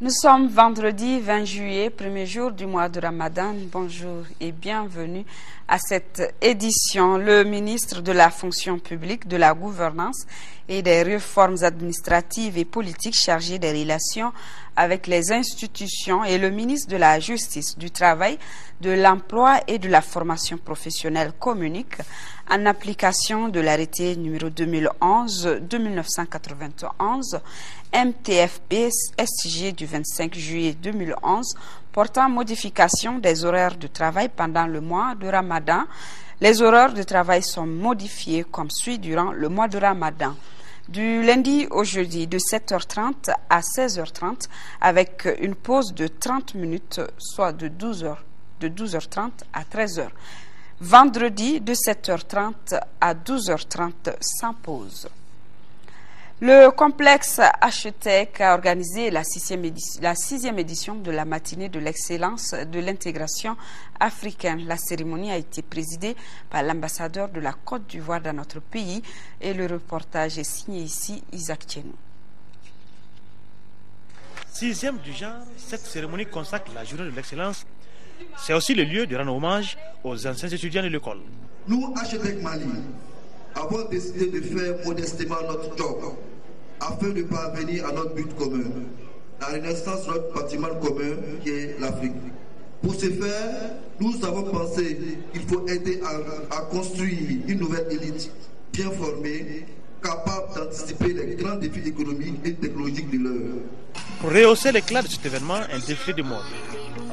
Nous sommes vendredi 20 juillet, premier jour du mois de Ramadan. Bonjour et bienvenue à cette édition. Le ministre de la fonction publique, de la gouvernance et des réformes administratives et politiques chargé des relations avec les institutions et le ministre de la Justice, du Travail, de l'Emploi et de la formation professionnelle communiquent en application de l'arrêté numéro 2011-2991 MTFP SG du 25 juillet 2011 portant modification des horaires de travail pendant le mois de Ramadan. Les horaires de travail sont modifiés comme suit durant le mois de Ramadan. Du lundi au jeudi de 7h30 à 16h30 avec une pause de 30 minutes, soit de 12h30 à 13h. Vendredi de 7h30 à 12h30 sans pause. Le complexe H-Tech a organisé la sixième édition de la matinée de l'excellence de l'intégration africaine. La cérémonie a été présidée par l'ambassadeur de la Côte d'Ivoire dans notre pays et le reportage est signé ici, Isaac Tchenou. Sixième du genre, cette cérémonie consacre la journée de l'excellence. C'est aussi le lieu de rendre hommage aux anciens étudiants de l'école. Nous, H-Tech Mali, avons décidé de faire modestement notre job afin de parvenir à notre but commun, la renaissance de notre patrimoine commun qui est l'Afrique. Pour ce faire, nous avons pensé qu'il faut aider à construire une nouvelle élite bien formée, capable d'anticiper les grands défis économiques et technologiques de l'heure. Pour rehausser l'éclat de cet événement, un défilé de mode.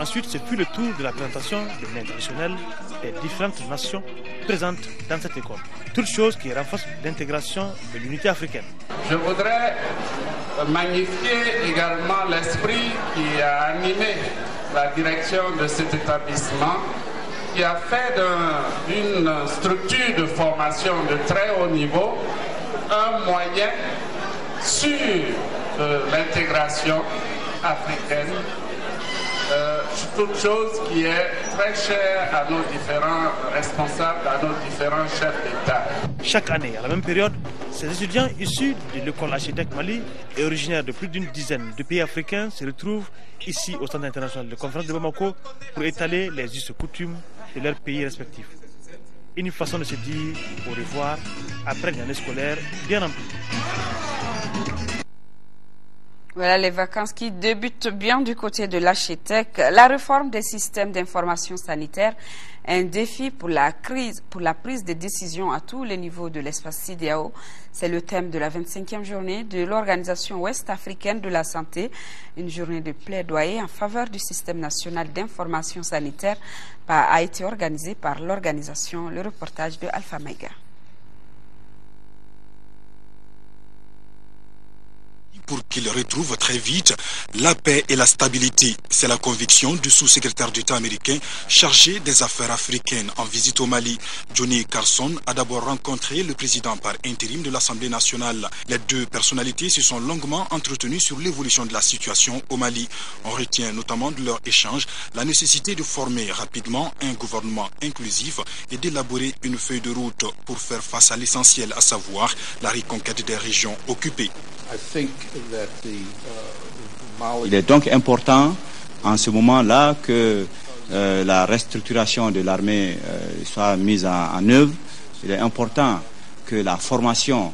Ensuite, ce fut le tour de la présentation de l'aide traditionnelle des différentes nations présentes dans cette école. Toutes choses qui renforcent l'intégration de l'unité africaine. Je voudrais magnifier également l'esprit qui a animé la direction de cet établissement, qui a fait d'une structure de formation de très haut niveau un moyen sur l'intégration africaine. Toute chose qui est très chère à nos différents responsables, à nos différents chefs d'État. Chaque année, à la même période, ces étudiants issus de l'école H-Tech Mali et originaires de plus d'une dizaine de pays africains se retrouvent ici au Centre international de conférence de Bamako pour étaler les us et coutumes de leurs pays respectifs. Une façon de se dire au revoir après une année scolaire bien remplie. Voilà les vacances qui débutent bien du côté de l'H-Tech. La réforme des systèmes d'information sanitaire est un défi pour la prise de décision à tous les niveaux de l'espace CEDEAO. C'est le thème de la 25e journée de l'Organisation ouest-africaine de la santé, une journée de plaidoyer en faveur du système national d'information sanitaire a été organisée par l'organisation. Le reportage de Alpha Maïga. Pour qu'il retrouve très vite la paix et la stabilité. C'est la conviction du sous-secrétaire d'État américain chargé des affaires africaines en visite au Mali. Johnny Carson a d'abord rencontré le président par intérim de l'Assemblée nationale. Les deux personnalités se sont longuement entretenues sur l'évolution de la situation au Mali. On retient notamment de leur échange la nécessité de former rapidement un gouvernement inclusif et d'élaborer une feuille de route pour faire face à l'essentiel, à savoir la reconquête des régions occupées. Il est donc important en ce moment-là que la restructuration de l'armée soit mise en œuvre. Il est important que la formation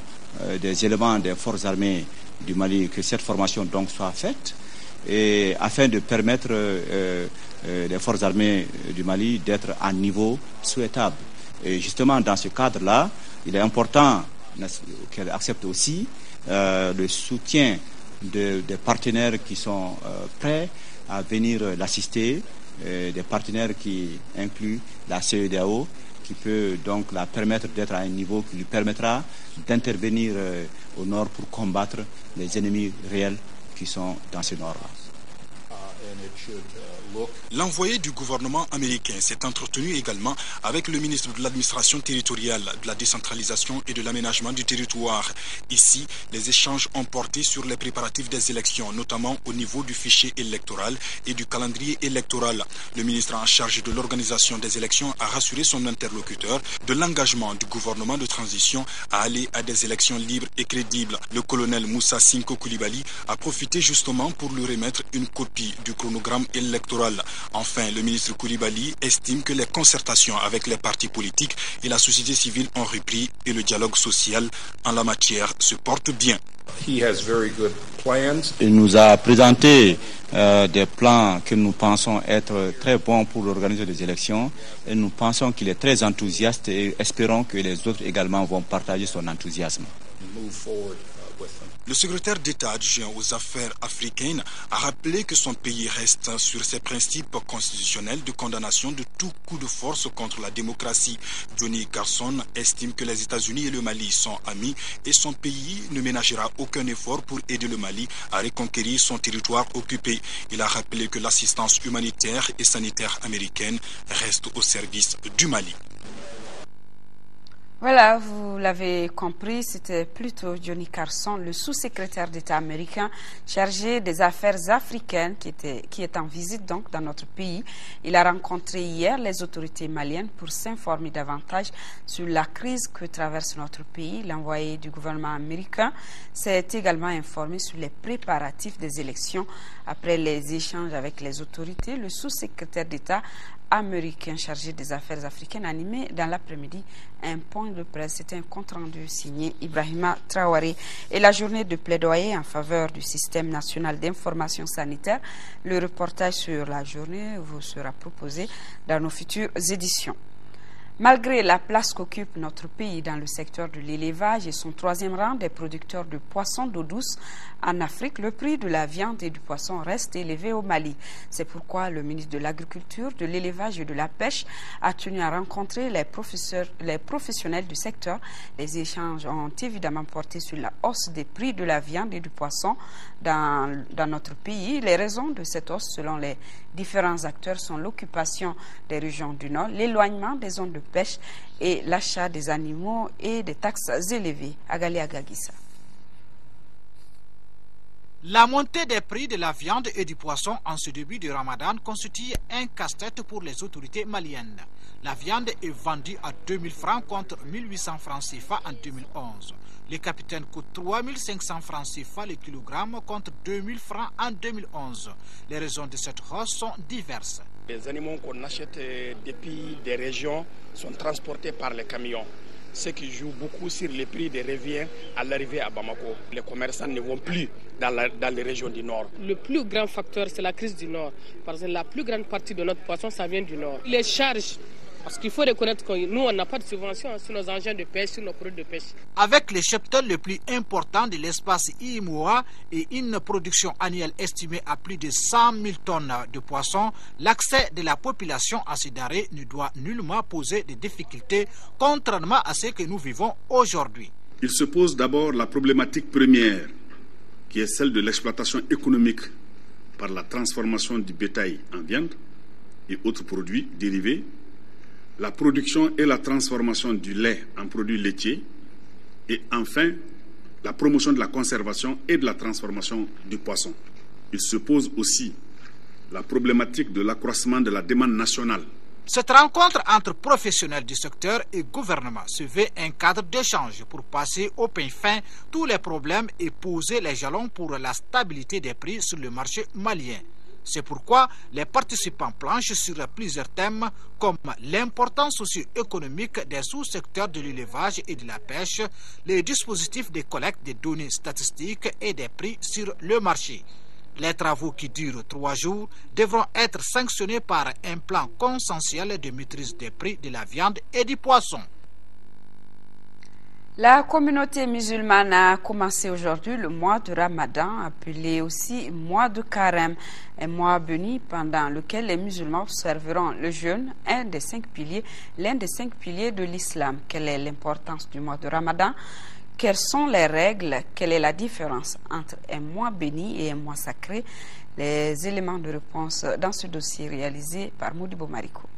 des éléments des forces armées du Mali, que cette formation donc soit faite, et afin de permettre les forces armées du Mali d'être à un niveau souhaitable. Et justement, dans ce cadre-là, il est important qu'elle accepte aussi le soutien des partenaires qui sont prêts à venir l'assister, des partenaires qui incluent la CEDEAO, qui peut donc la permettre d'être à un niveau qui lui permettra d'intervenir au nord pour combattre les ennemis réels qui sont dans ce nord-là. L'envoyé du gouvernement américain s'est entretenu également avec le ministre de l'administration territoriale, de la décentralisation et de l'aménagement du territoire. Ici, les échanges ont porté sur les préparatifs des élections, notamment au niveau du fichier électoral et du calendrier électoral. Le ministre en charge de l'organisation des élections a rassuré son interlocuteur de l'engagement du gouvernement de transition à aller à des élections libres et crédibles. Le colonel Moussa Sinko Koulibaly a profité justement pour lui remettre une copie du chronogramme électoral. Enfin, le ministre Koulibaly estime que les concertations avec les partis politiques et la société civile ont repris et le dialogue social en la matière se porte bien. Il nous a présenté des plans que nous pensons être très bons pour organiser des élections et nous pensons qu'il est très enthousiaste et espérons que les autres également vont partager son enthousiasme. Le secrétaire d'État adjoint aux affaires africaines a rappelé que son pays reste sur ses principes constitutionnels de condamnation de tout coup de force contre la démocratie. Johnny Carson estime que les États-Unis et le Mali sont amis et son pays ne ménagera aucun effort pour aider le Mali à reconquérir son territoire occupé. Il a rappelé que l'assistance humanitaire et sanitaire américaine reste au service du Mali. Voilà, vous l'avez compris, c'était plutôt Johnny Carson, le sous-secrétaire d'État américain chargé des affaires africaines qui est en visite donc dans notre pays. Il a rencontré hier les autorités maliennes pour s'informer davantage sur la crise que traverse notre pays. L'envoyé du gouvernement américain s'est également informé sur les préparatifs des élections. Après les échanges avec les autorités, le sous-secrétaire d'État américain chargé des affaires africaines animé dans l'après-midi un point de presse. C'était un compte-rendu signé Ibrahima Traoré. Et la journée de plaidoyer en faveur du système national d'information sanitaire, le reportage sur la journée vous sera proposé dans nos futures éditions. Malgré la place qu'occupe notre pays dans le secteur de l'élevage et son troisième rang des producteurs de poissons d'eau douce en Afrique, le prix de la viande et du poisson reste élevé au Mali. C'est pourquoi le ministre de l'Agriculture, de l'Élevage et de la Pêche a tenu à rencontrer les professionnels du secteur. Les échanges ont évidemment porté sur la hausse des prix de la viande et du poisson dans notre pays. Les raisons de cette hausse, selon les différents acteurs, sont l'occupation des régions du Nord, l'éloignement des zones de pêche et l'achat des animaux et des taxes élevées. Agali Agagissa. La montée des prix de la viande et du poisson en ce début de Ramadan constitue un casse-tête pour les autorités maliennes. La viande est vendue à 2000 francs contre 1800 francs CFA en 2011. Les capitaines coûtent 3500 francs CFA le kilogramme contre 2000 francs en 2011. Les raisons de cette hausse sont diverses. Les animaux qu'on achète depuis des régions sont transportés par les camions, ce qui joue beaucoup sur les prix des revient à l'arrivée à Bamako. Les commerçants ne vont plus dans les régions du Nord. Le plus grand facteur, c'est la crise du Nord. Parce que la plus grande partie de notre poisson, ça vient du Nord. Les charges, parce qu'il faut reconnaître que nous, on n'a pas de subvention sur nos engins de pêche, sur nos produits de pêche. Avec le cheptel le plus important de l'espace IMOA et une production annuelle estimée à plus de 100 000 tonnes de poissons, l'accès de la population à ces denrées ne doit nullement poser de difficultés, contrairement à ce que nous vivons aujourd'hui. Il se pose d'abord la problématique première, qui est celle de l'exploitation économique par la transformation du bétail en viande et autres produits dérivés, la production et la transformation du lait en produits laitiers et enfin la promotion de la conservation et de la transformation du poisson. Il se pose aussi la problématique de l'accroissement de la demande nationale. Cette rencontre entre professionnels du secteur et gouvernement se veut un cadre d'échange pour passer au pain fin tous les problèmes et poser les jalons pour la stabilité des prix sur le marché malien. C'est pourquoi les participants planchent sur plusieurs thèmes comme l'importance socio-économique des sous-secteurs de l'élevage et de la pêche, les dispositifs de collecte des données statistiques et des prix sur le marché. Les travaux qui durent 3 jours devront être sanctionnés par un plan consensuel de maîtrise des prix de la viande et du poisson. La communauté musulmane a commencé aujourd'hui le mois de Ramadan, appelé aussi mois de Carême, un mois béni pendant lequel les musulmans observeront le jeûne, l'un des 5 piliers de l'islam. Quelle est l'importance du mois de Ramadan? Quelles sont les règles? Quelle est la différence entre un mois béni et un mois sacré? Les éléments de réponse dans ce dossier réalisé par Modibo Mariko.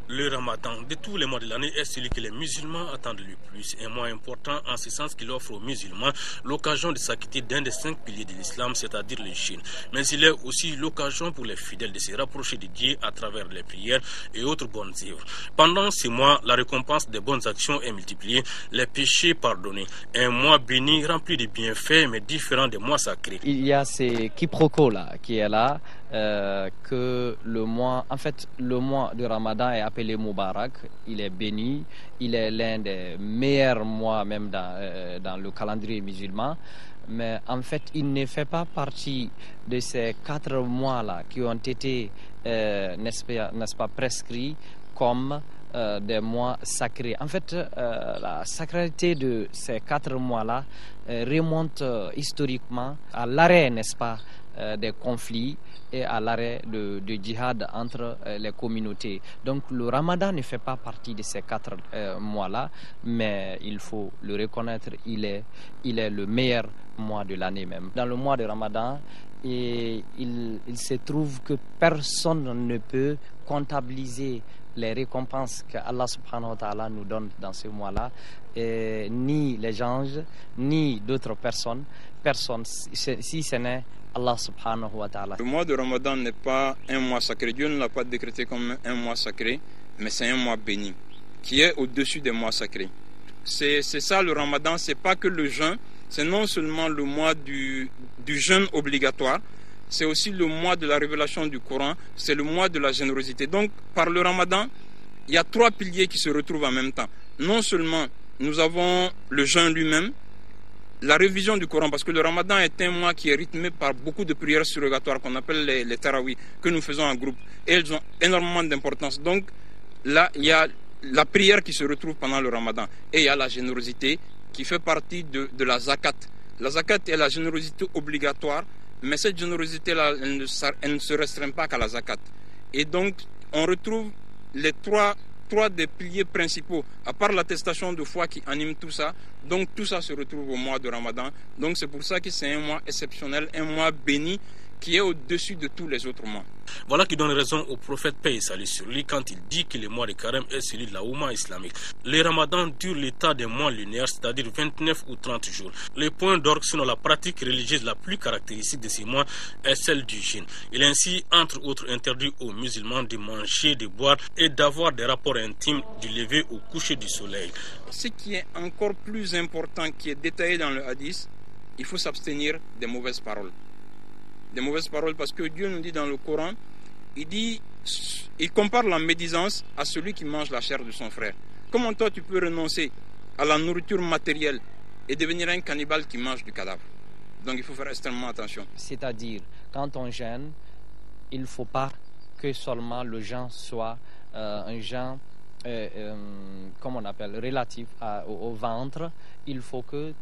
Le ramadan de tous les mois de l'année est celui que les musulmans attendent le plus. Un mois important en ce sens qu'il offre aux musulmans l'occasion de s'acquitter d'un des 5 piliers de l'islam, c'est-à-dire le jeûne. Mais il est aussi l'occasion pour les fidèles de se rapprocher de Dieu à travers les prières et autres bonnes œuvres. Pendant ces mois, la récompense des bonnes actions est multipliée, les péchés pardonnés. Un mois béni, rempli de bienfaits, mais différent des mois sacrés. Il y a ces quiproquos là qui est là. Que le mois de Ramadan est appelé Moubarak, il est béni, il est l'un des meilleurs mois même dans le calendrier musulman, mais en fait il ne fait pas partie de ces 4 mois-là qui ont été, n'est-ce pas, prescrits comme des mois sacrés. En fait, la sacralité de ces 4 mois-là remonte historiquement à l'arrêt, n'est-ce pas, des conflits et à l'arrêt de djihad entre les communautés. Donc le Ramadan ne fait pas partie de ces 4 mois-là, mais il faut le reconnaître, il est le meilleur mois de l'année même. Dans le mois de Ramadan, il se trouve que personne ne peut comptabiliser les récompenses que Allah subhanahu wa ta'ala nous donne dans ce mois-là, ni les anges, ni d'autres personnes, si ce n'est Allah subhanahu wa ta'ala. Le mois de Ramadan n'est pas un mois sacré. Dieu ne l'a pas décrété comme un mois sacré, mais c'est un mois béni, qui est au-dessus des mois sacrés. C'est ça le Ramadan, c'est pas que le jeûne, c'est non seulement le mois du jeûne obligatoire, c'est aussi le mois de la révélation du Coran, c'est le mois de la générosité. Donc par le Ramadan, il y a 3 piliers qui se retrouvent en même temps. Non seulement nous avons le jeûne lui-même, la révision du Coran, parce que le Ramadan est un mois qui est rythmé par beaucoup de prières surrogatoires qu'on appelle les tarawih, que nous faisons en groupe. Et elles ont énormément d'importance. Donc là, il y a la prière qui se retrouve pendant le Ramadan. Et il y a la générosité qui fait partie de la zakat. La zakat est la générosité obligatoire, mais cette générosité-là, elle ne se restreint pas qu'à la zakat. Et donc, on retrouve les trois des piliers principaux, à part l'attestation de foi qui anime tout ça. Donc tout ça se retrouve au mois de Ramadan. Donc c'est pour ça que c'est un mois exceptionnel, un mois béni qui est au-dessus de tous les autres mois. Voilà qui donne raison au prophète paix et salut sur lui quand il dit que le mois de Carême est celui de la Oumma islamique. Le Ramadan dure l'état des mois lunaires, c'est-à-dire 29 ou 30 jours. Le point d'orgue, sinon la pratique religieuse la plus caractéristique de ces mois est celle du jeûne. Il est ainsi, entre autres, interdit aux musulmans de manger, de boire et d'avoir des rapports intimes du lever au coucher du soleil. Ce qui est encore plus important, qui est détaillé dans le hadith, il faut s'abstenir des mauvaises paroles. Des mauvaises paroles, parce que Dieu nous dit dans le Coran, il compare la médisance à celui qui mange la chair de son frère. Comment toi tu peux renoncer à la nourriture matérielle et devenir un cannibale qui mange du cadavre? Donc il faut faire extrêmement attention. C'est-à-dire, quand on jeûne, il ne faut pas que seulement le jeûne soit un jeûne, comme on appelle, relatif au ventre. Il faut que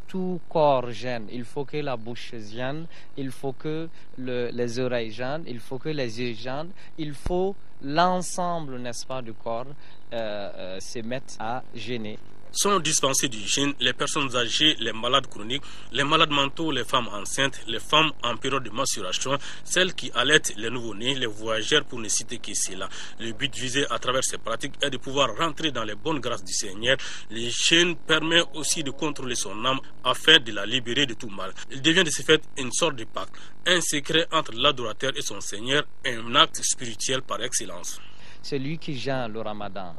tout corps jeûne, il faut que la bouche jeûne, il faut que les oreilles jeûnent, il faut que les yeux jeûnent, il faut l'ensemble, n'est-ce pas, du corps se mettre à jeûner. Sont dispensés du jeûne les personnes âgées, les malades chroniques, les malades mentaux, les femmes enceintes, les femmes en période de menstruation, celles qui allaitent les nouveau-nés, les voyageurs, pour ne citer que cela. Le but visé à travers ces pratiques est de pouvoir rentrer dans les bonnes grâces du Seigneur. Le jeûne permet aussi de contrôler son âme afin de la libérer de tout mal. Il devient de ce fait une sorte de pacte, un secret entre l'adorateur et son Seigneur, un acte spirituel par excellence. Celui qui jeûne le Ramadan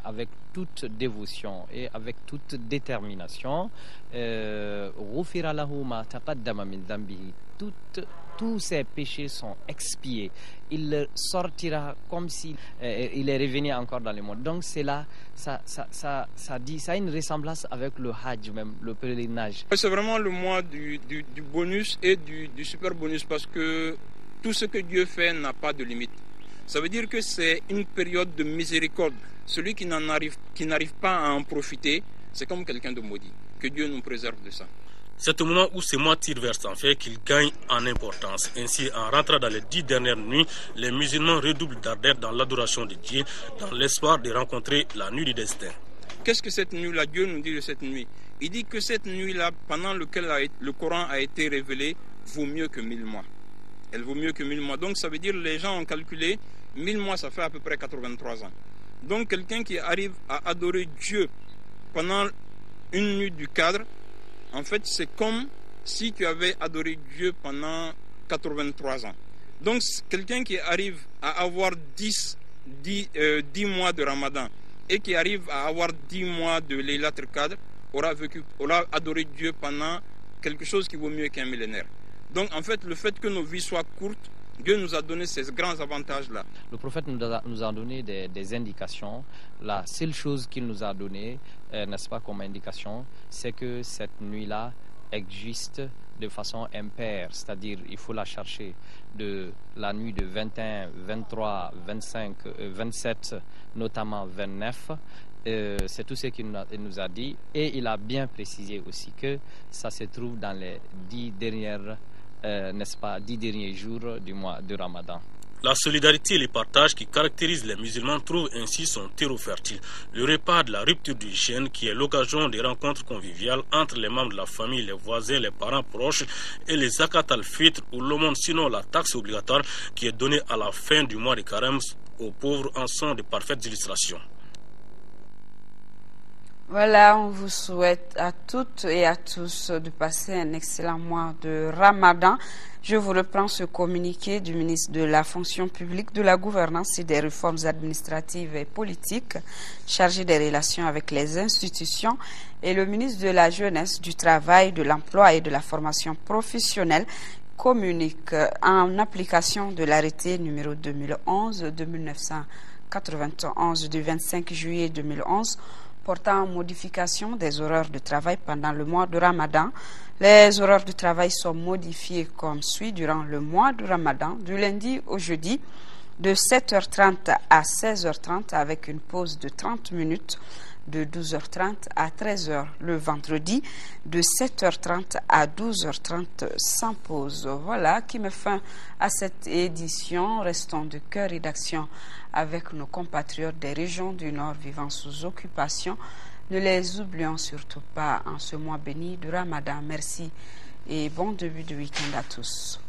avec toute dévotion et avec toute détermination, tous ses péchés sont expiés. Il sortira comme s'il est revenu encore dans le monde. Donc c'est là, ça a une ressemblance avec le Hajj même, le pèlerinage. C'est vraiment le mois du bonus et du super bonus, parce que tout ce que Dieu fait n'a pas de limite. Ça veut dire que c'est une période de miséricorde. Celui qui n'arrive pas à en profiter, c'est comme quelqu'un de maudit. Que Dieu nous préserve de ça. C'est au moment où ces mois tirent vers son fait qu'il gagne en importance. Ainsi, en rentrant dans les 10 dernières nuits, les musulmans redoublent d'ardeur dans l'adoration de Dieu, dans l'espoir de rencontrer la nuit du destin. Qu'est-ce que cette nuit-là? Dieu nous dit de cette nuit. Il dit que cette nuit-là, pendant laquelle le Coran a été révélé, vaut mieux que 1000 mois. Elle vaut mieux que 1000 mois. Donc ça veut dire, les gens ont calculé, 1000 mois ça fait à peu près 83 ans. Donc quelqu'un qui arrive à adorer Dieu pendant une nuit du cadre, en fait c'est comme si tu avais adoré Dieu pendant 83 ans. Donc quelqu'un qui arrive à avoir 10 mois de Ramadan et qui arrive à avoir 10 mois de Laylatul Qadr aura adoré Dieu pendant quelque chose qui vaut mieux qu'un millénaire. Donc en fait, le fait que nos vies soient courtes, Dieu nous a donné ces grands avantages-là. Le prophète nous a donné des indications. La seule chose qu'il nous a donné, n'est-ce pas, comme indication, c'est que cette nuit-là existe de façon impaire, c'est-à-dire il faut la chercher de la nuit de 21, 23, 25, 27, notamment 29. C'est tout ce qu'il nous a dit, et il a bien précisé aussi que ça se trouve dans les 10 derniers jours du mois de Ramadan. La solidarité et le partage qui caractérisent les musulmans trouvent ainsi son terreau fertile. Le repas de la rupture du jeûne, qui est l'occasion des rencontres conviviales entre les membres de la famille, les voisins, les parents proches, et les zakat al-fitr ou l'aumône, sinon la taxe obligatoire qui est donnée à la fin du mois de carême aux pauvres, en sont de parfaites illustrations. Voilà, on vous souhaite à toutes et à tous de passer un excellent mois de Ramadan. Je vous reprends ce communiqué du ministre de la Fonction publique, de la Gouvernance et des Réformes administratives et politiques, chargé des relations avec les institutions, et le ministre de la Jeunesse, du Travail, de l'Emploi et de la Formation professionnelle communique en application de l'arrêté numéro 2011-2991 du 25 juillet 2011 portant en modification des horaires de travail pendant le mois de Ramadan. Les horaires de travail sont modifiés comme suit durant le mois de Ramadan, du lundi au jeudi, de 7h30 à 16h30 avec une pause de 30 minutes, de 12h30 à 13h le vendredi, de 7h30 à 12h30 sans pause. Voilà qui met fin à cette édition. Restons de cœur et d'action avec nos compatriotes des régions du Nord vivant sous occupation. Ne les oublions surtout pas en ce mois béni de Ramadan. Merci et bon début de week-end à tous.